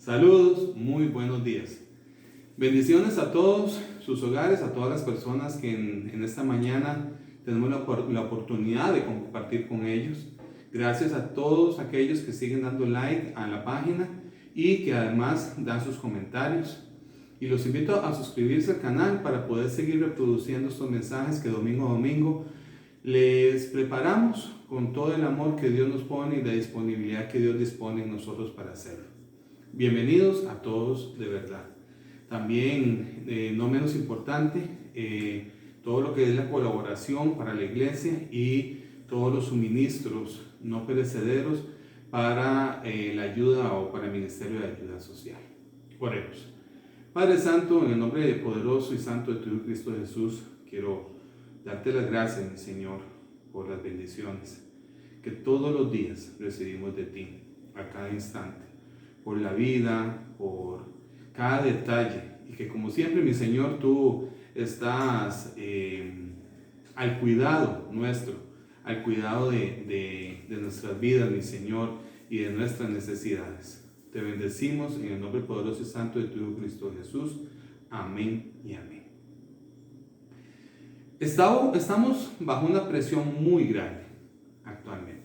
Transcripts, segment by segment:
Saludos, muy buenos días. Bendiciones a todos sus hogares, a todas las personas que en esta mañana tenemos la oportunidad de compartir con ellos. Gracias a todos aquellos que siguen dando like a la página y que además dan sus comentarios. Y los invito a suscribirse al canal para poder seguir reproduciendo estos mensajes que domingo a domingo les preparamos con todo el amor que Dios nos pone y la disponibilidad que Dios dispone en nosotros para hacerlo. Bienvenidos a todos de verdad. También, no menos importante, todo lo que es la colaboración para la iglesia y todos los suministros no perecederos para la ayuda o para el Ministerio de Ayuda Social. Oremos. Padre Santo, en el nombre poderoso y santo de tu Hijo Cristo Jesús, quiero darte las gracias, mi Señor, por las bendiciones que todos los días recibimos de ti, a cada instante, por la vida, por cada detalle, y que como siempre, mi Señor, tú estás al cuidado nuestro, al cuidado de nuestras vidas, mi Señor, y de nuestras necesidades. Te bendecimos en el nombre poderoso y santo de tu Hijo Cristo Jesús. Amén y amén. Estamos bajo una presión muy grande actualmente.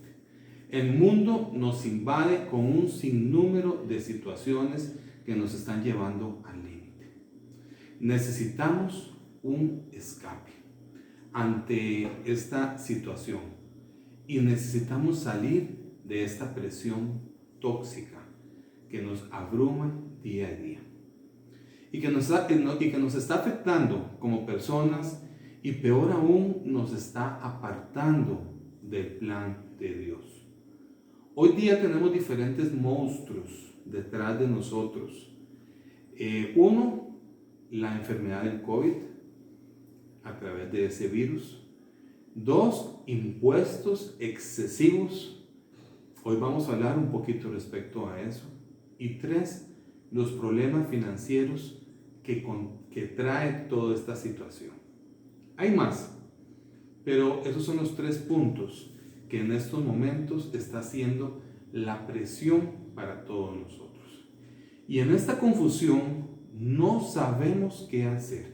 El mundo nos invade con un sinnúmero de situaciones que nos están llevando al límite. Necesitamos un escape ante esta situación y necesitamos salir de esta presión tóxica que nos abruma día a día y que nos está afectando como personas y peor aún nos está apartando del plan de Dios. Hoy día tenemos diferentes monstruos detrás de nosotros. Uno, la enfermedad del COVID a través de ese virus. Dos, impuestos excesivos. Hoy vamos a hablar un poquito respecto a eso. Y tres, los problemas financieros que trae toda esta situación. Hay más, pero esos son los tres puntos que en estos momentos está haciendo la presión para todos nosotros. Y en esta confusión no sabemos qué hacer.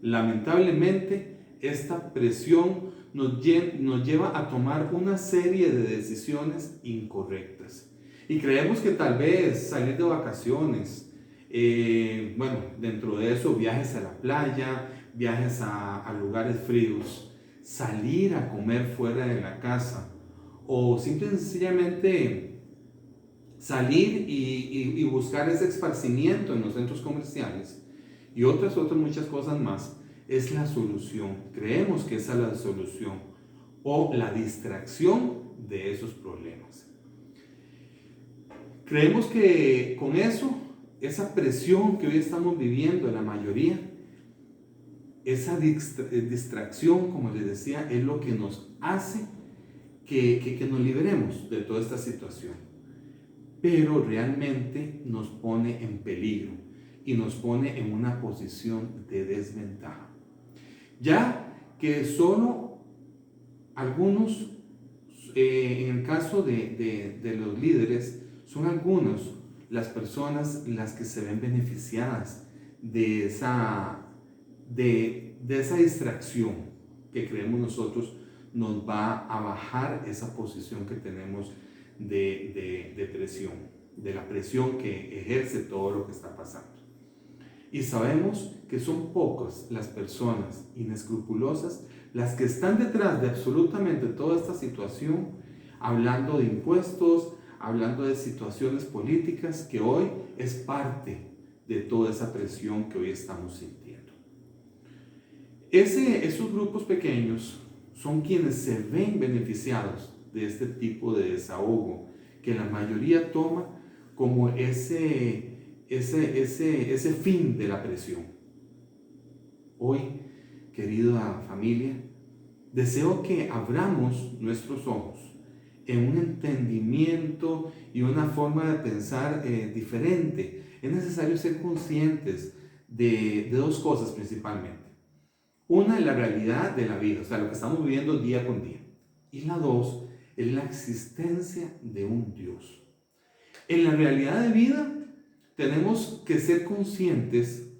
Lamentablemente, esta presión nos lleva a tomar una serie de decisiones incorrectas. Y creemos que tal vez salir de vacaciones, dentro de eso viajes a la playa, viajes a lugares fríos, salir a comer fuera de la casa o sencillamente salir y buscar ese esparcimiento en los centros comerciales y otras muchas cosas más es la solución. Creemos que esa es la solución o la distracción de esos problemas. Creemos que con eso, esa presión que hoy estamos viviendo la mayoría, esa distracción, como les decía, es lo que nos hace que nos liberemos de toda esta situación. Pero realmente nos pone en peligro y nos pone en una posición de desventaja. Ya que solo algunos, en el caso de los líderes, son algunos las personas las que se ven beneficiadas de esa distracción que creemos nosotros nos va a bajar esa posición que tenemos de presión, de la presión que ejerce todo lo que está pasando. Y sabemos que son pocas las personas inescrupulosas las que están detrás de absolutamente toda esta situación, hablando de impuestos, hablando de situaciones políticas que hoy es parte de toda esa presión que hoy estamos sintiendo. Esos grupos pequeños son quienes se ven beneficiados de este tipo de desahogo que la mayoría toma como ese fin de la presión. Hoy, querida familia, deseo que abramos nuestros ojos en un entendimiento y una forma de pensar diferente. Es necesario ser conscientes de dos cosas principalmente. Una es la realidad de la vida, o sea, lo que estamos viviendo día con día. Y la dos es la existencia de un Dios. En la realidad de vida tenemos que ser conscientes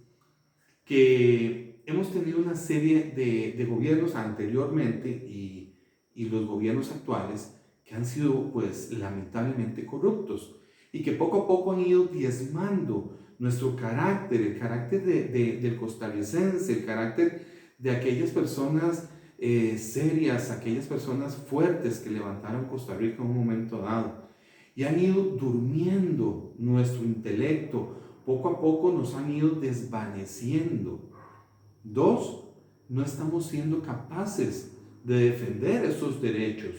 que hemos tenido una serie de gobiernos anteriormente y los gobiernos actuales que han sido pues lamentablemente corruptos y que poco a poco han ido diezmando nuestro carácter, el carácter del costarricense, el carácter de aquellas personas serias, aquellas personas fuertes que levantaron Costa Rica en un momento dado. Y han ido durmiendo nuestro intelecto, poco a poco nos han ido desvaneciendo. Dos, no estamos siendo capaces de defender esos derechos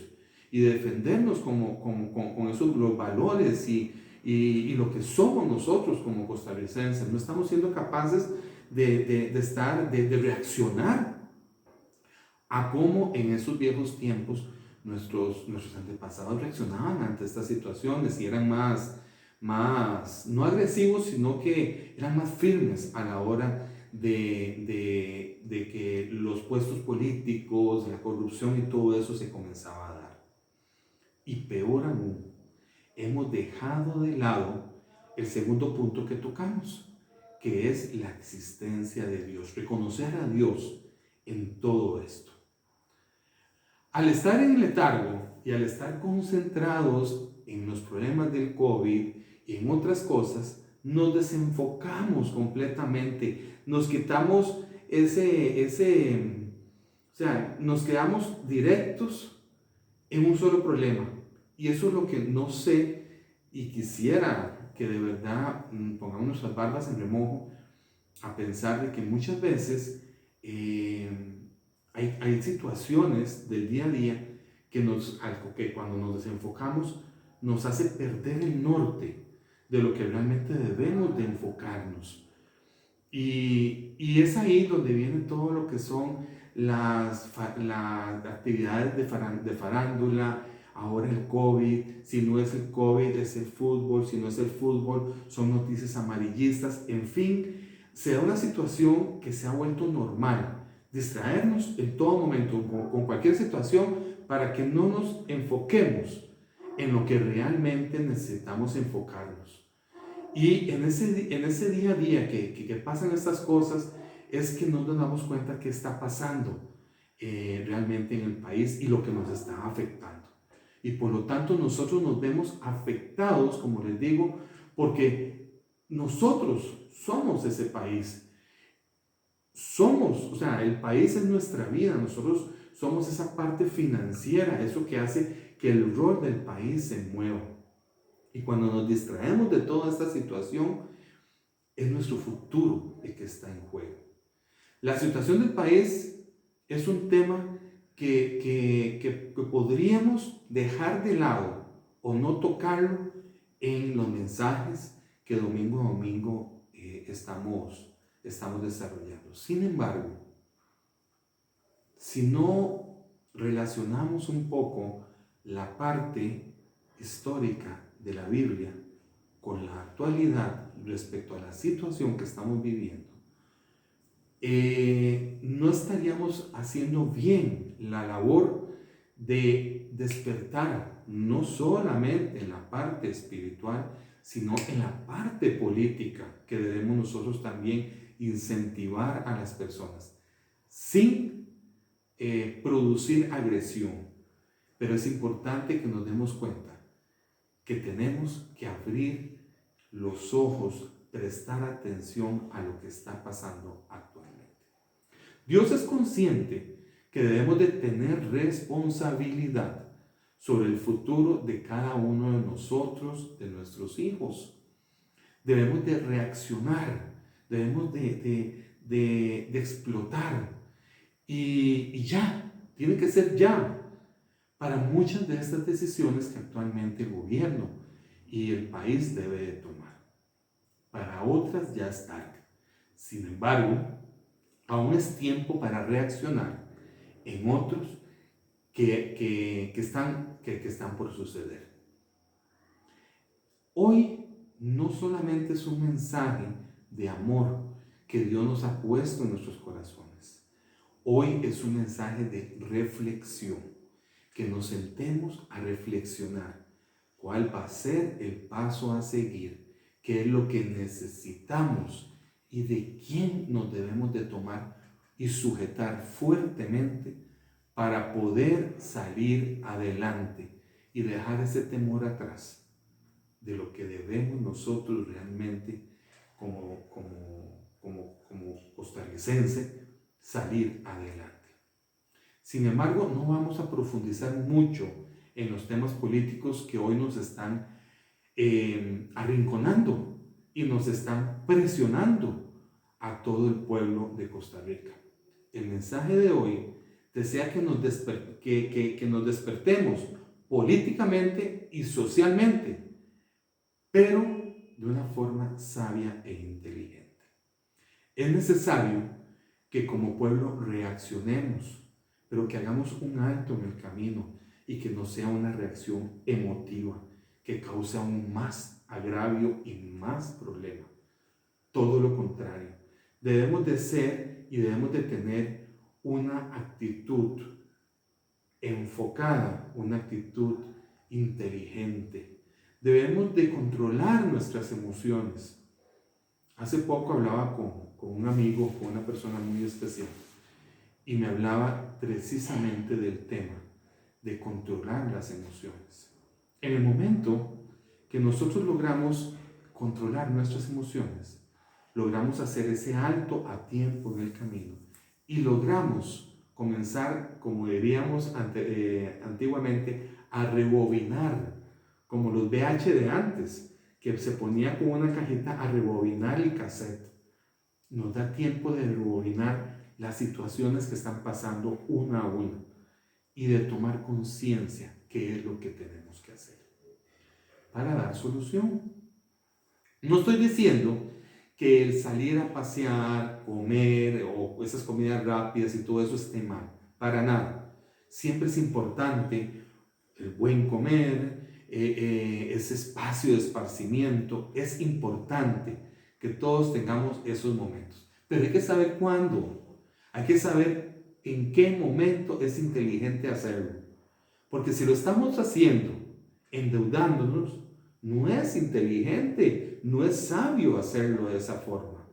y de defendernos con esos los valores y lo que somos nosotros como costarricenses. No estamos siendo capaces de reaccionar a cómo en esos viejos tiempos nuestros antepasados reaccionaban ante estas situaciones y eran más no agresivos, sino que eran más firmes a la hora de que los puestos políticos, la corrupción y todo eso se comenzaba a dar. Y peor aún, hemos dejado de lado el segundo punto que tocamos, que es la existencia de Dios, reconocer a Dios en todo esto. Al estar en letargo y al estar concentrados en los problemas del COVID y en otras cosas, nos desenfocamos completamente, nos quitamos nos quedamos directos en un solo problema. Y eso es lo que no sé y quisiera que de verdad pongamos nuestras barbas en remojo a pensar de que muchas veces hay situaciones del día a día que cuando nos desenfocamos nos hace perder el norte de lo que realmente debemos de enfocarnos. Y es ahí donde viene todo lo que son las actividades de farándula, ahora el COVID, si no es el COVID es el fútbol, si no es el fútbol son noticias amarillistas, en fin, se da una situación que se ha vuelto normal. Distraernos en todo momento con cualquier situación para que no nos enfoquemos en lo que realmente necesitamos enfocarnos. Y en ese día a día que pasan estas cosas es que no nos damos cuenta qué está pasando realmente en el país y lo que nos está afectando. Y por lo tanto nosotros nos vemos afectados, como les digo, porque nosotros somos ese país. El país es nuestra vida, nosotros somos esa parte financiera, eso que hace que el rol del país se mueva. Y cuando nos distraemos de toda esta situación, es nuestro futuro el que está en juego. La situación del país es un tema que podríamos dejar de lado o no tocarlo en los mensajes que domingo a domingo estamos desarrollando. Sin embargo, si no relacionamos un poco la parte histórica de la Biblia con la actualidad respecto a la situación que estamos viviendo, no estaríamos haciendo bien la labor de despertar, no solamente en la parte espiritual, sino en la parte política, que debemos nosotros también incentivar a las personas, sin producir agresión. Pero es importante que nos demos cuenta que tenemos que abrir los ojos, prestar atención a lo que está pasando actualmente. Dios es consciente que debemos de tener responsabilidad sobre el futuro de cada uno de nosotros, de nuestros hijos. Debemos de reaccionar, debemos de explotar y ya, tiene que ser ya para muchas de estas decisiones que actualmente el gobierno y el país debe de tomar. Para otras ya es tarde. Sin embargo, aún es tiempo para reaccionar en otros que están por suceder. Hoy no solamente es un mensaje de amor que Dios nos ha puesto en nuestros corazones. Hoy es un mensaje de reflexión, que nos sentemos a reflexionar cuál va a ser el paso a seguir, qué es lo que necesitamos y de quién nos debemos de tomar y sujetar fuertemente para poder salir adelante y dejar ese temor atrás de lo que debemos nosotros realmente como costarricense salir adelante. Sin embargo, no vamos a profundizar mucho en los temas políticos que hoy nos están arrinconando y nos están presionando a todo el pueblo de Costa Rica. El mensaje de hoy desea que nos despertemos políticamente y socialmente, pero de una forma sabia e inteligente. Es necesario que como pueblo reaccionemos, pero que hagamos un alto en el camino y que no sea una reacción emotiva que cause aún más agravio y más problema. Todo lo contrario, debemos de ser y debemos de tener una actitud enfocada, una actitud inteligente. Debemos de controlar nuestras emociones. Hace poco hablaba con un amigo, con una persona muy especial, y me hablaba precisamente del tema de controlar las emociones. En el momento que nosotros logramos controlar nuestras emociones, logramos hacer ese alto a tiempo en el camino y logramos comenzar, como diríamos antiguamente, a rebobinar, como los VH de antes, que se ponía con una cajita a rebobinar el cassette. Nos da tiempo de rebobinar las situaciones que están pasando una a una y de tomar conciencia qué es lo que tenemos que hacer para dar solución. No estoy diciendo que el salir a pasear, comer o esas comidas rápidas y todo eso esté mal, para nada. Siempre es importante el buen comer, ese espacio de esparcimiento. Es importante que todos tengamos esos momentos, pero hay que saber cuándo, hay que saber en qué momento es inteligente hacerlo, porque si lo estamos haciendo endeudándonos, no es inteligente, no es sabio hacerlo de esa forma.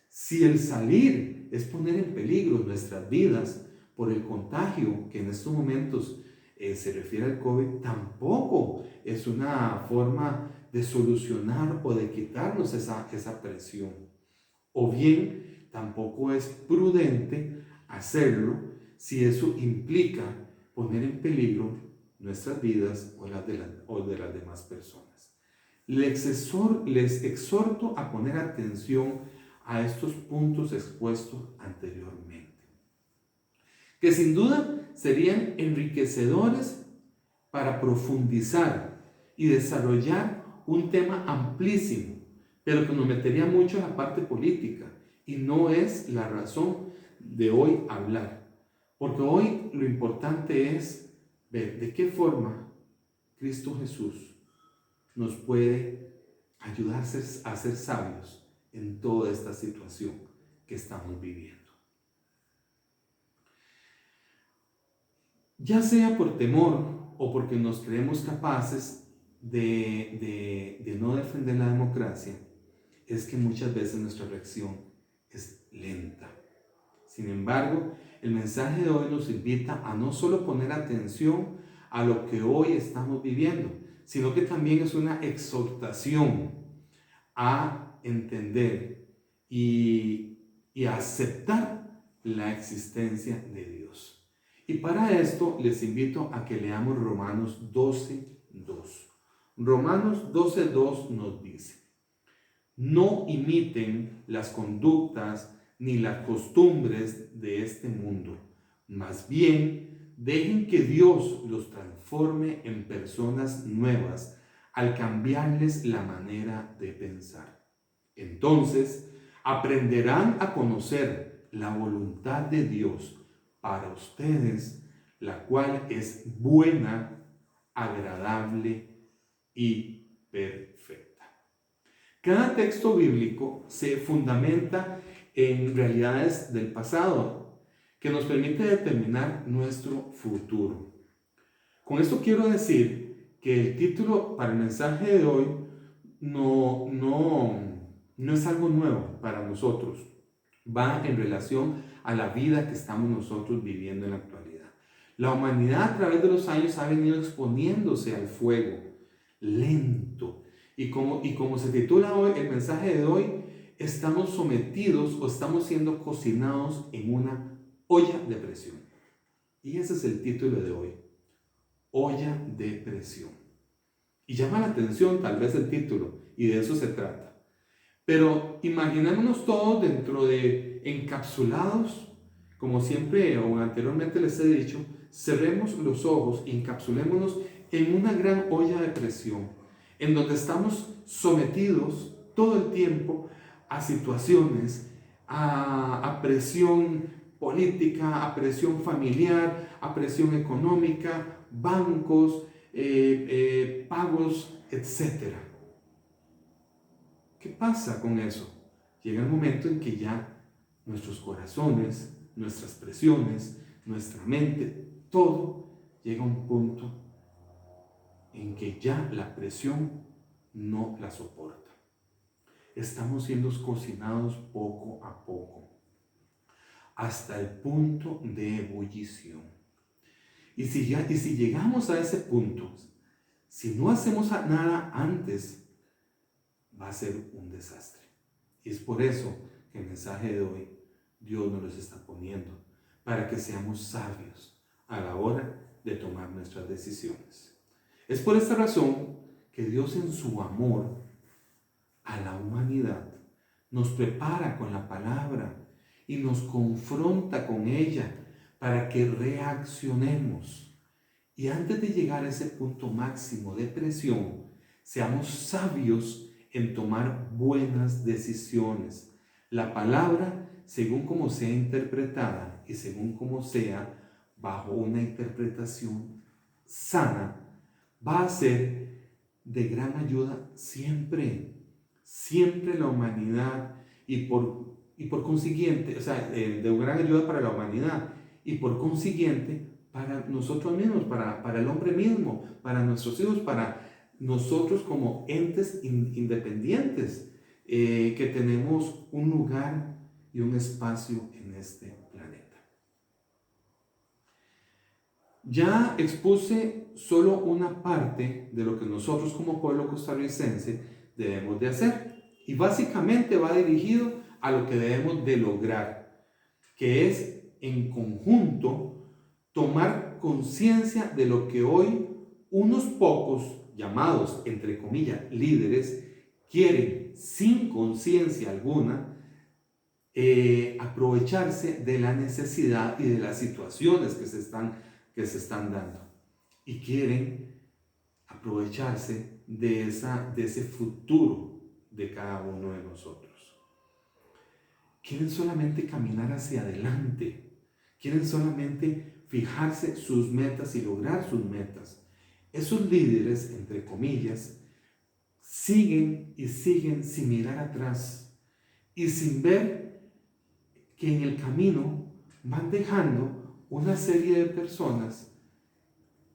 Si el salir es poner en peligro nuestras vidas por el contagio que en estos momentos se refiere al COVID, tampoco es una forma de solucionar o de quitarnos esa presión. O bien, tampoco es prudente hacerlo si eso implica poner en peligro nuestras vidas o de las demás personas. Les exhorto a poner atención a estos puntos expuestos anteriormente, que sin duda serían enriquecedores para profundizar y desarrollar un tema amplísimo, pero que nos metería mucho en la parte política, y no es la razón de hoy hablar, porque hoy lo importante es ver de qué forma Cristo Jesús nos puede ayudar a ser sabios en toda esta situación que estamos viviendo. Ya sea por temor o porque nos creemos capaces de no defender la democracia, es que muchas veces nuestra reacción es lenta. Sin embargo, el mensaje de hoy nos invita a no solo poner atención a lo que hoy estamos viviendo, sino que también es una exhortación a entender y a aceptar la existencia de Dios. Y para esto les invito a que leamos Romanos 12:2. Romanos 12:2 nos dice: no imiten las conductas ni las costumbres de este mundo, más bien dejen que Dios los transforme en personas nuevas al cambiarles la manera de pensar. Entonces aprenderán a conocer la voluntad de Dios para ustedes, la cual es buena, agradable y perfecta. Cada texto bíblico se fundamenta en realidades del pasado que nos permite determinar nuestro futuro. Con esto quiero decir que el título para el mensaje de hoy no es algo nuevo para nosotros. Va en relación a la vida que estamos nosotros viviendo en la actualidad. La humanidad a través de los años ha venido exponiéndose al fuego lento. Y como se titula hoy el mensaje de hoy, estamos sometidos o estamos siendo cocinados en una olla de presión. Y ese es el título de hoy, olla de presión. Y llama la atención tal vez el título, y de eso se trata. Pero imaginémonos todos dentro de encapsulados, como siempre o anteriormente les he dicho, cerremos los ojos y encapsulémonos en una gran olla de presión, en donde estamos sometidos todo el tiempo a situaciones, a presión política, a presión familiar, a presión económica, bancos, pagos, etc. ¿Qué pasa con eso? Llega el momento en que ya nuestros corazones, nuestras presiones, nuestra mente, todo llega a un punto en que ya la presión no la soporta. Estamos siendo cocinados poco a poco, hasta el punto de ebullición. Y si llegamos a ese punto, si no hacemos nada antes, va a ser un desastre. Y es por eso que el mensaje de hoy Dios nos los está poniendo, para que seamos sabios a la hora de tomar nuestras decisiones. Es por esta razón que Dios, en su amor a la humanidad, nos prepara con la palabra y nos confronta con ella para que reaccionemos. Y antes de llegar a ese punto máximo de presión, seamos sabios en tomar buenas decisiones. La palabra, según como sea interpretada y según como sea bajo una interpretación sana, va a ser de gran ayuda siempre, siempre la humanidad y por consiguiente, de gran ayuda para la humanidad y por consiguiente para nosotros mismos, para el hombre mismo, para nuestros hijos, para nosotros como entes independientes que tenemos un lugar y un espacio en este planeta. Ya expuse solo una parte de lo que nosotros como pueblo costarricense debemos de hacer, y básicamente va dirigido a lo que debemos de lograr, que es en conjunto tomar conciencia de lo que hoy unos pocos, llamados entre comillas líderes, quieren sin conciencia alguna aprovecharse de la necesidad y de las situaciones que se están dando, y quieren aprovecharse de ese futuro de cada uno de nosotros. Quieren solamente caminar hacia adelante, quieren solamente fijarse sus metas y lograr sus metas. Esos líderes, entre comillas, siguen y siguen sin mirar atrás y sin ver que en el camino van dejando una serie de personas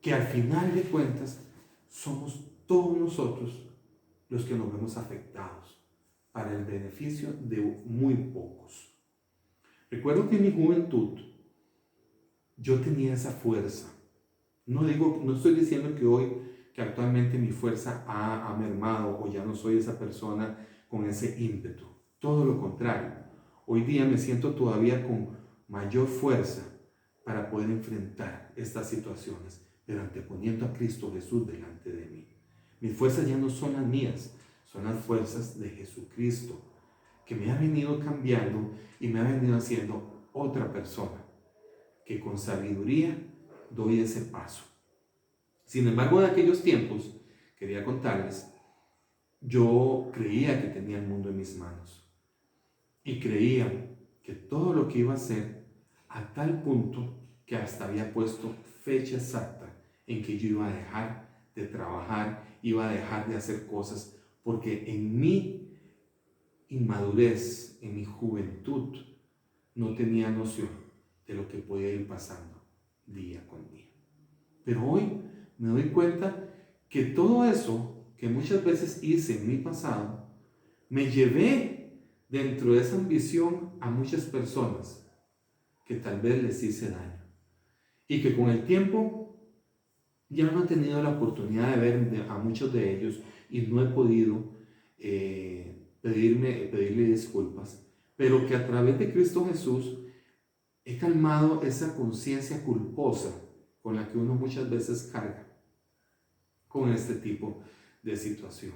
que al final de cuentas somos todos nosotros los que nos vemos afectados para el beneficio de muy pocos. Recuerdo que en mi juventud yo tenía esa fuerza. No estoy diciendo que actualmente mi fuerza ha mermado o ya no soy esa persona con ese ímpetu. Todo lo contrario. Hoy día me siento todavía con mayor fuerza para poder enfrentar estas situaciones, pero anteponiendo a Cristo Jesús delante de mí. Mis fuerzas ya no son las mías, son las fuerzas de Jesucristo, que me ha venido cambiando y me ha venido haciendo otra persona, que con sabiduría doy ese paso. Sin embargo, en aquellos tiempos, quería contarles, yo creía que tenía el mundo en mis manos y creía que todo lo que iba a hacer, a tal punto que hasta había puesto fecha exacta en que yo iba a dejar de trabajar, iba a dejar de hacer cosas, porque en mi inmadurez, en mi juventud, no tenía noción de lo que podía ir pasando día con día. Pero hoy me doy cuenta que todo eso que muchas veces hice en mi pasado, me llevé dentro de esa ambición a muchas personas que tal vez les hice daño y que con el tiempo ya no he tenido la oportunidad de ver a muchos de ellos y no he podido pedirle disculpas, pero que a través de Cristo Jesús he calmado esa conciencia culposa con la que uno muchas veces carga con este tipo de situación.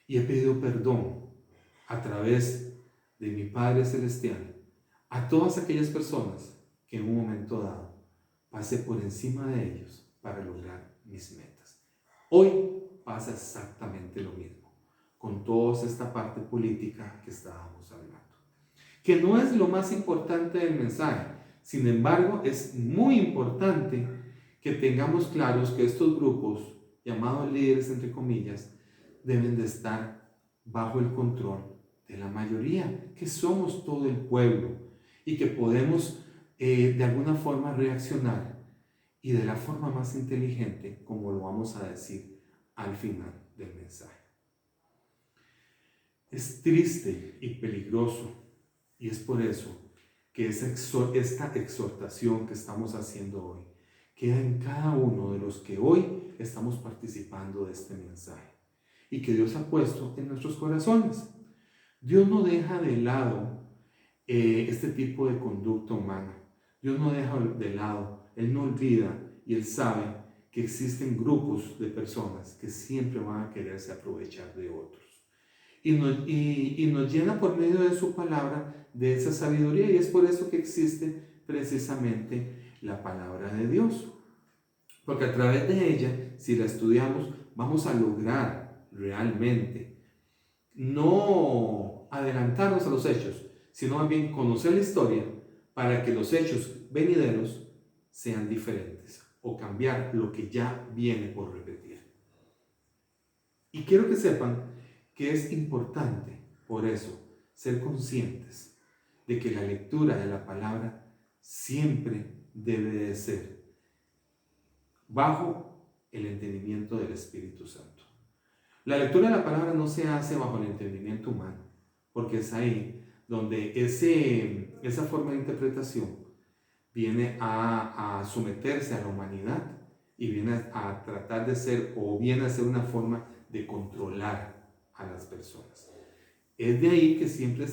Y he pedido perdón a través de mi Padre Celestial a todas aquellas personas que en un momento dado pasé por encima de ellos para lograr mis metas. Hoy pasa exactamente lo mismo con toda esta parte política que estábamos hablando, que no es lo más importante del mensaje. Sin embargo, es muy importante que tengamos claros que estos grupos, llamados líderes entre comillas, deben de estar bajo el control de la mayoría, que somos todo el pueblo y que podemos de alguna forma reaccionar y de la forma más inteligente, como lo vamos a decir al final del mensaje. Es triste y peligroso, y es por eso que esta exhortación que estamos haciendo hoy queda en cada uno de los que hoy estamos participando de este mensaje y que Dios ha puesto en nuestros corazones. Dios no deja de lado este tipo de conducta humana. Dios no deja de lado, Él no olvida y Él sabe que existen grupos de personas que siempre van a quererse aprovechar de otros. Y nos llena por medio de su palabra de esa sabiduría, y es por eso que existe precisamente la palabra de Dios. Porque a través de ella, si la estudiamos, vamos a lograr realmente no adelantarnos a los hechos, sino más bien conocer la historia para que los hechos venideros sean diferentes o cambiar lo que ya viene por repetir. Y quiero que sepan que es importante, por eso, ser conscientes de que la lectura de la palabra siempre debe de ser bajo el entendimiento del Espíritu Santo. La lectura de la palabra no se hace bajo el entendimiento humano, porque es ahí donde esa forma de interpretación viene a someterse a la humanidad y viene a tratar de ser, o viene a ser una forma de controlar a las personas. Es de ahí que siempre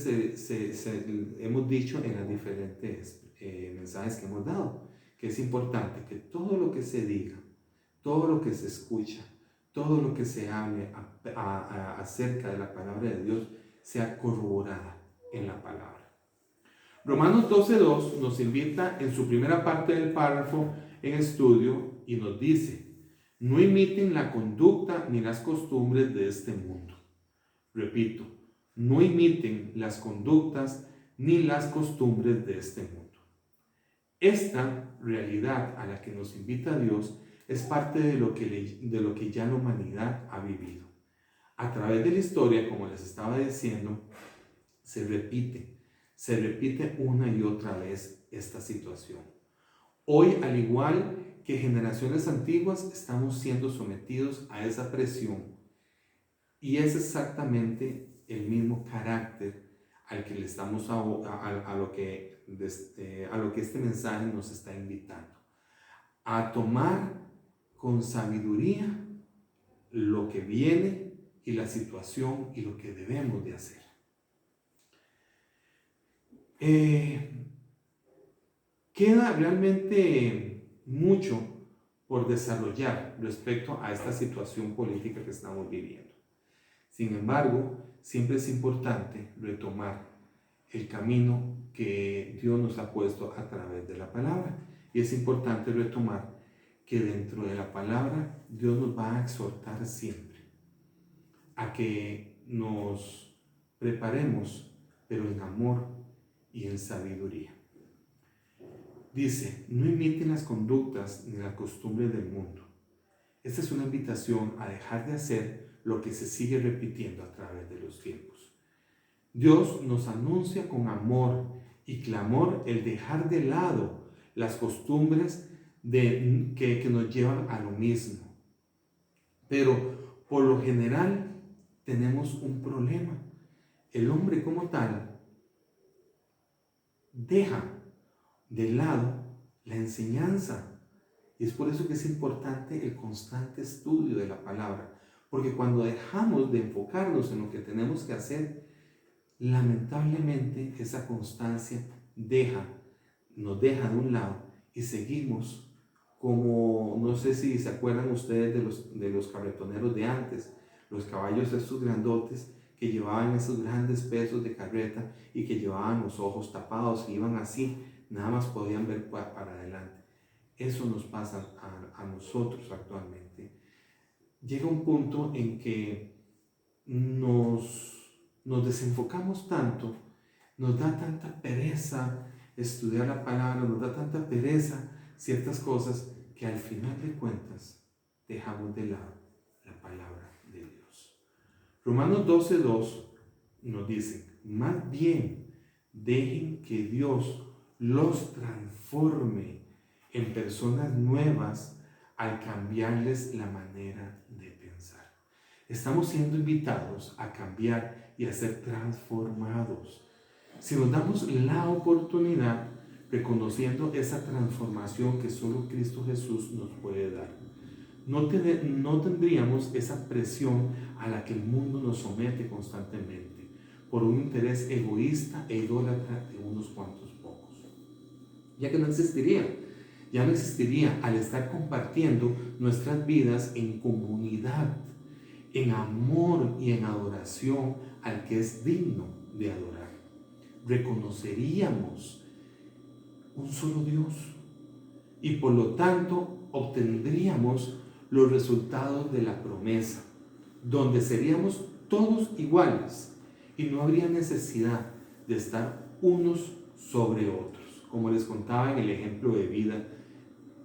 hemos dicho en los diferentes mensajes que hemos dado, que es importante que todo lo que se diga, todo lo que se escucha, todo lo que se hable acerca de la palabra de Dios sea corroborada en la palabra. Romanos 12:2 nos invita en su primera parte del párrafo en estudio y nos dice: no imiten la conducta ni las costumbres de este mundo. Repito, no imiten las conductas ni las costumbres de este mundo. Esta realidad a la que nos invita Dios es parte de lo que ya la humanidad ha vivido. A través de la historia, como les estaba diciendo, se repite una y otra vez esta situación. Hoy, al igual que generaciones antiguas, estamos siendo sometidos a esa presión, y es exactamente el mismo carácter al que le estamos a lo que este mensaje nos está invitando, a tomar con sabiduría lo que viene y la situación y lo que debemos de hacer. Queda realmente mucho por desarrollar respecto a esta situación política que estamos viviendo. Sin embargo, siempre es importante retomar el camino que Dios nos ha puesto a través de la palabra. Y es importante retomar que dentro de la palabra Dios nos va a exhortar siempre a que nos preparemos, pero en amor y en sabiduría. Dice: no imiten las conductas ni las costumbres del mundo. Esta es una invitación a dejar de hacer lo que se sigue repitiendo a través de los tiempos. Dios nos anuncia con amor y clamor el dejar de lado las costumbres que nos llevan a lo mismo. Pero por lo general tenemos un problema. El hombre como tal deja de lado la enseñanza. Y es por eso que es importante el constante estudio de la palabra. Porque cuando dejamos de enfocarnos en lo que tenemos que hacer, lamentablemente esa constancia nos deja de un lado y seguimos como, no sé si se acuerdan ustedes de los carretoneros de antes, los caballos estos grandotes que llevaban esos grandes pesos de carreta y que llevaban los ojos tapados, y iban así, nada más podían ver para adelante. Eso nos pasa a nosotros actualmente. Llega un punto en que nos desenfocamos tanto, nos da tanta pereza estudiar la palabra, nos da tanta pereza ciertas cosas, que al final de cuentas dejamos de lado la palabra de Dios. Romanos 12:2 nos dice: más bien dejen que Dios los transforme en personas nuevas al cambiarles la manera de pensar. Estamos siendo invitados a cambiar y a ser transformados. Si nos damos la oportunidad, reconociendo esa transformación que solo Cristo Jesús nos puede dar, no tendríamos esa presión a la que el mundo nos somete constantemente por un interés egoísta e idólatra de unos cuantos pocos. Ya que no existiría al estar compartiendo nuestras vidas en comunidad, en amor y en adoración al que es digno de adorar. Reconoceríamos un solo Dios y por lo tanto obtendríamos los resultados de la promesa, donde seríamos todos iguales y no habría necesidad de estar unos sobre otros, como les contaba en el ejemplo de vida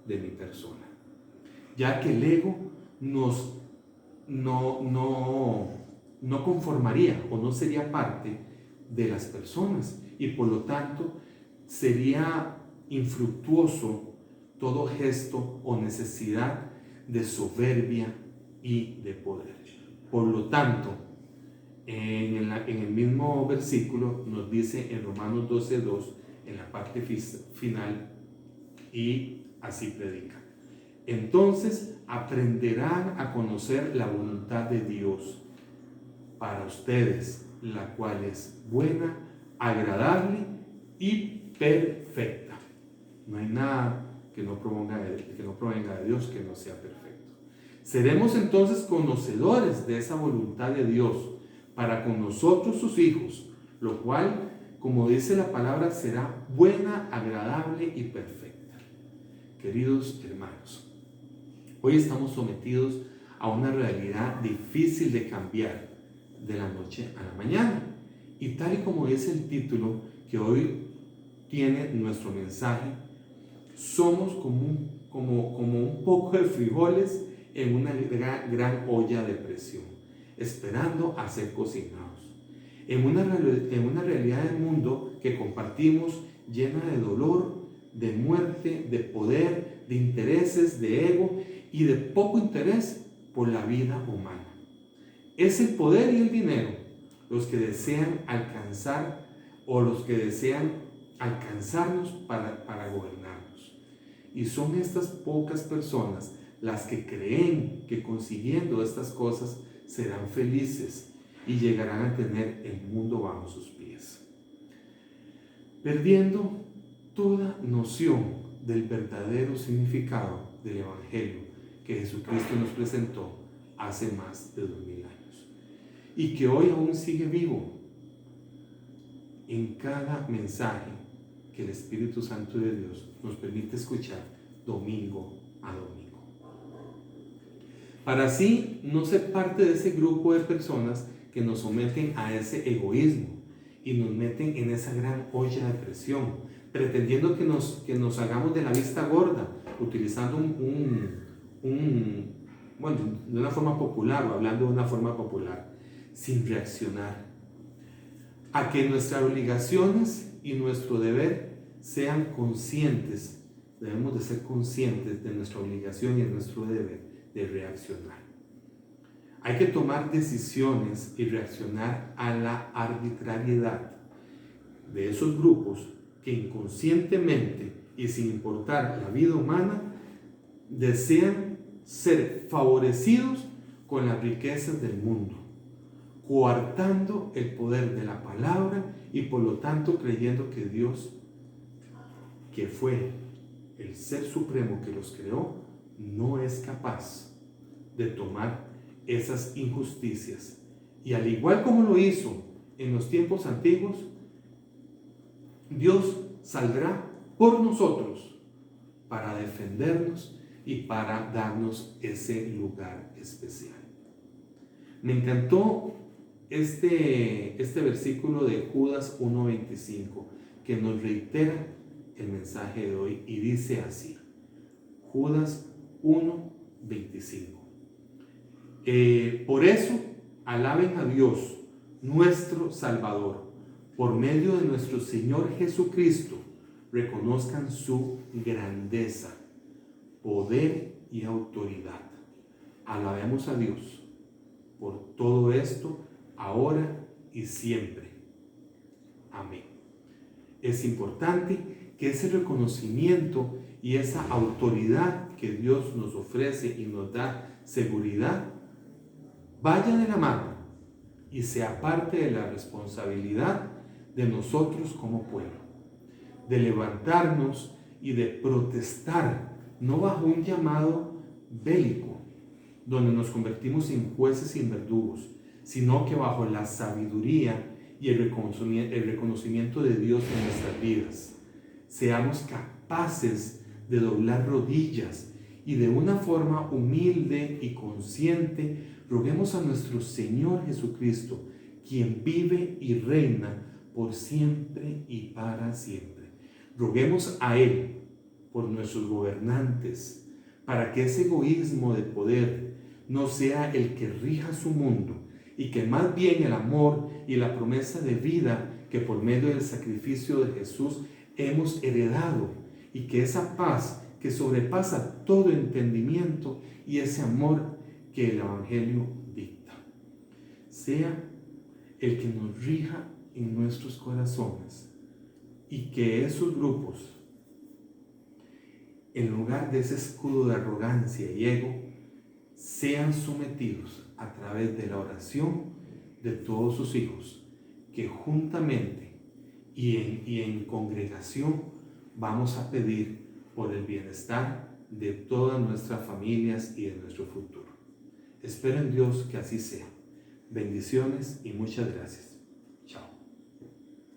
de mi persona, ya que el ego nos no conformaría o no sería parte de las personas, y por lo tanto sería infructuoso todo gesto o necesidad de soberbia y de poder. Por lo tanto, en el mismo versículo nos dice en Romanos 12:2, en la parte final, y así predica: entonces aprenderán a conocer la voluntad de Dios para ustedes, la cual es buena, agradable y perfecta. No hay nada que no provenga de Dios que no sea perfecto. Seremos entonces conocedores de esa voluntad de Dios para con nosotros sus hijos, lo cual, como dice la palabra, será buena, agradable y perfecta. Queridos hermanos, hoy estamos sometidos a una realidad difícil de cambiar de la noche a la mañana. Y tal y como dice el título que hoy tiene nuestro mensaje, somos como un poco de frijoles en una gran olla de presión, esperando a ser cocinados. En una realidad del mundo que compartimos, llena de dolor, de muerte, de poder, de intereses, de ego y de poco interés por la vida humana. Es el poder y el dinero los que desean alcanzar o los que desean alcanzarnos para gobernarnos. Y son estas pocas personas las que creen que consiguiendo estas cosas serán felices y llegarán a tener el mundo bajo sus pies, perdiendo toda noción del verdadero significado del Evangelio que Jesucristo nos presentó hace más de 2000 años y que hoy aún sigue vivo en cada mensaje que el Espíritu Santo de Dios nos permite escuchar domingo a domingo, para así no ser parte de ese grupo de personas que nos someten a ese egoísmo y nos meten en esa gran olla de presión, pretendiendo que nos hagamos de la vista gorda, utilizando bueno, de una forma popular o hablando de una forma popular, sin reaccionar a que nuestras obligaciones y nuestro deber sean conscientes. Debemos de ser conscientes de nuestra obligación y de nuestro deber de reaccionar. Hay que tomar decisiones y reaccionar a la arbitrariedad de esos grupos que inconscientemente y sin importar la vida humana desean ser favorecidos con las riquezas del mundo, coartando el poder de la palabra y por lo tanto creyendo que Dios, que fue el ser supremo que los creó, no es capaz de tomar esas injusticias. Y al igual como lo hizo en los tiempos antiguos, Dios saldrá por nosotros para defendernos y para darnos ese lugar especial. Me encantó este versículo de Judas 1:25 que nos reitera el mensaje de hoy y dice así, Judas 1:25. Por eso, alaben a Dios, nuestro Salvador, por medio de nuestro Señor Jesucristo, reconozcan su grandeza, poder y autoridad. Alabemos a Dios por todo esto, ahora y siempre. Amén. Es importante que ese reconocimiento y esa autoridad que Dios nos ofrece y nos da seguridad vaya de la mano y sea parte de la responsabilidad de nosotros como pueblo, de levantarnos y de protestar, no bajo un llamado bélico, donde nos convertimos en jueces y en verdugos, sino que bajo la sabiduría y el reconocimiento de Dios en nuestras vidas. Seamos capaces de doblar rodillas y de una forma humilde y consciente roguemos a nuestro Señor Jesucristo, quien vive y reina por siempre y para siempre. Roguemos a Él por nuestros gobernantes, para que ese egoísmo de poder no sea el que rija su mundo y que más bien el amor y la promesa de vida que por medio del sacrificio de Jesús hemos heredado y que esa paz que sobrepasa todo entendimiento y ese amor que el Evangelio dicta, sea el que nos rija en nuestros corazones y que esos grupos, en lugar de ese escudo de arrogancia y ego, sean sometidos a través de la oración de todos sus hijos, que juntamente y en congregación vamos a pedir por el bienestar de todas nuestras familias y de nuestro futuro. Espero en Dios que así sea. Bendiciones y muchas gracias.